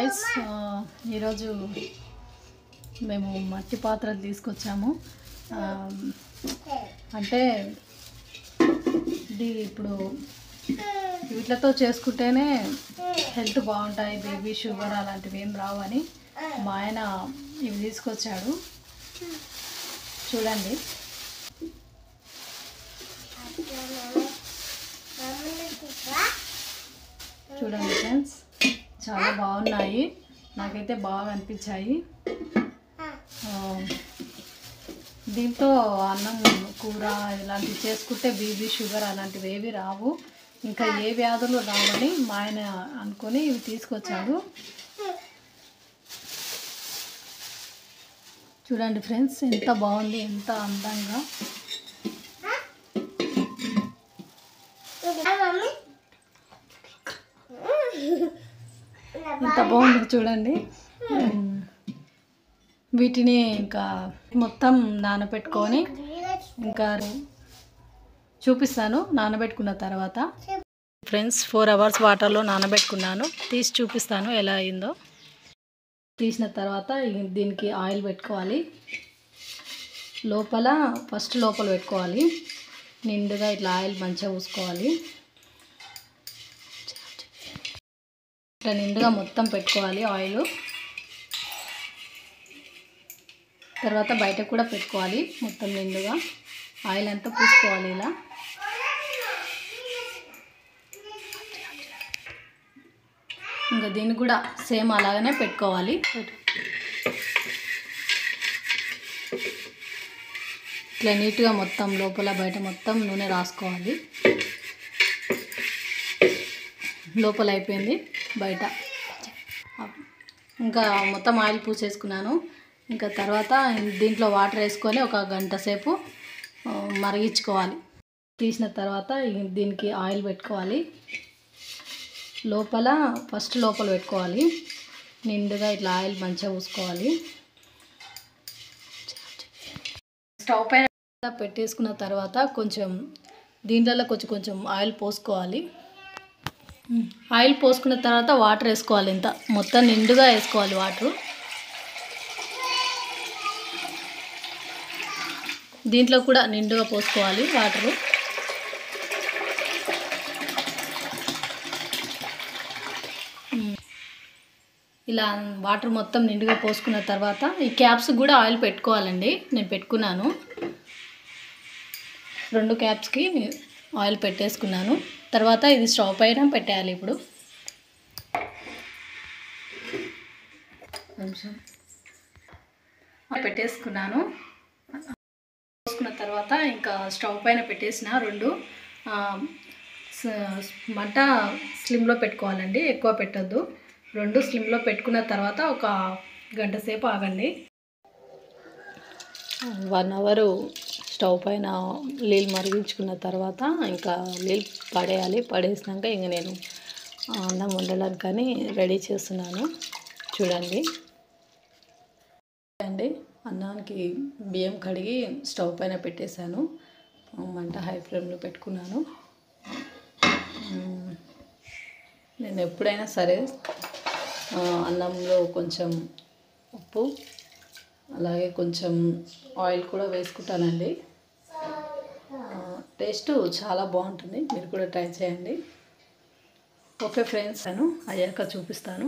Guys, ఈరోజు మేము మట్టి పాత్రలు తీసుకొచ్చాము. అంటే ఇది ఇప్పుడు వీటితో చేసుకుంటేనే హెల్త్ బాగుంటాయి, బేబీ షుగర్ అలాంటివి ఏం రావు అని మా ఆయన ఇవి తీసుకొచ్చాడు. చూడండి, చూడండి ఫ్రెండ్స్, చాలా బాగున్నాయి. నాకైతే బాగా అనిపించాయి. దీంతో అన్నం కూర ఇలాంటివి చేసుకుంటే బీపీ షుగర్ అలాంటివి ఏవి రావు, ఇంకా ఏ వ్యాధులు రావని మా ఆయన అనుకొని ఇవి తీసుకొచ్చాడు. చూడండి ఫ్రెండ్స్, ఎంత బాగుంది, ఎంత అందంగా. ఎంత బాగుంది చూడండి. వీటిని ఇంకా మొత్తం నానబెట్టుకొని ఇంకా చూపిస్తాను. నానబెట్టుకున్న తర్వాత ఫ్రెండ్స్ 4 అవర్స్ వాటర్లో నానబెట్టుకున్నాను. తీసి చూపిస్తాను ఎలా అయిందో. తీసిన తర్వాత దీనికి ఆయిల్ పెట్టుకోవాలి. ఫస్ట్ లోపల పెట్టుకోవాలి. నిండుగా ఇట్లా ఆయిల్ మంచిగా పూసుకోవాలి. ఇట్లా నిండుగా మొత్తం పెట్టుకోవాలి ఆయిల్. తర్వాత బయట కూడా పెట్టుకోవాలి. మొత్తం నిండుగా ఆయిల్ అంతా పూసుకోవాలి. ఇలా ఇంకా దీన్ని కూడా సేమ్ అలాగనే పెట్టుకోవాలి. ఇట్లా నీట్గా మొత్తం లోపల బయట మొత్తం నూనె రాసుకోవాలి. లోపల అయిపోయింది, బయట ఇంకా మొత్తం ఆయిల్ పూసేసుకున్నాను. ఇంకా తర్వాత దీంట్లో వాటర్ వేసుకొని ఒక గంట సేపు మరిగించుకోవాలి. తీసిన తర్వాత దీనికి ఆయిల్ పెట్టుకోవాలి. ఫస్ట్ లోపల పెట్టుకోవాలి. నిండుగా ఇట్లా ఆయిల్ మంచిగా పూసుకోవాలి. స్టవ్ పైన పెట్టేసుకున్న తర్వాత కొంచెం దీంట్లో కొంచెం ఆయిల్ పోసుకోవాలి. ఆయిల్ పోసుకున్న తర్వాత వాటర్ వేసుకోవాలి. ఇంత మొత్తం నిండుగా వేసుకోవాలి వాటర్. దీంట్లో కూడా నిండుగా పోసుకోవాలి వాటరు. ఇలా వాటర్ మొత్తం నిండుగా పోసుకున్న తర్వాత ఈ క్యాప్స్ కూడా ఆయిల్ పెట్టుకోవాలండి. నేను పెట్టుకున్నాను. 2 క్యాప్స్కి ఆయిల్ పెట్టేసుకున్నాను. తర్వాత ఇది స్టవ్ పైన పెట్టేయాలి. ఇప్పుడు పెట్టేసుకున్నాను. పోసుకున్న తర్వాత ఇంకా స్టవ్ పైన పెట్టేసిన 2 మంట స్లిమ్లో పెట్టుకోవాలండి, ఎక్కువ పెట్టద్దు. 2 స్లిమ్లో పెట్టుకున్న తర్వాత ఒక గంట సేపు ఆగండి. 1 అవర్ స్టవ్ పైన నీళ్ళు మరిగించుకున్న తర్వాత ఇంకా నీళ్ళు పడేయాలి. పడేసినాక ఇంక నేను అన్నం వండడానికని రెడీ చేస్తున్నాను. చూడండి అన్నానికి బియ్యం కడిగి స్టవ్ పైన పెట్టేశాను. మంట హై ఫ్లేమ్లో పెట్టుకున్నాను. నేను ఎప్పుడైనా సరే అన్నంలో కొంచెం ఉప్పు అలాగే కొంచెం ఆయిల్ కూడా వేసుకుంటానండి. టేస్ట్ చాలా బాగుంటుంది. మీరు కూడా ట్రై చేయండి. ఓకే ఫ్రెండ్స్, నేను అయ్యాక చూపిస్తాను.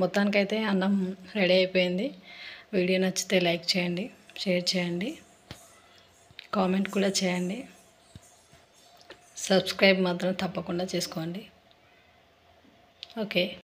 మొత్తానికైతే అన్నం రెడీ అయిపోయింది. వీడియో నచ్చితే లైక్ చేయండి, షేర్ చేయండి, కామెంట్ కూడా చేయండి. సబ్స్క్రైబ్ మాత్రం తప్పకుండా చేసుకోండి. ఓకే.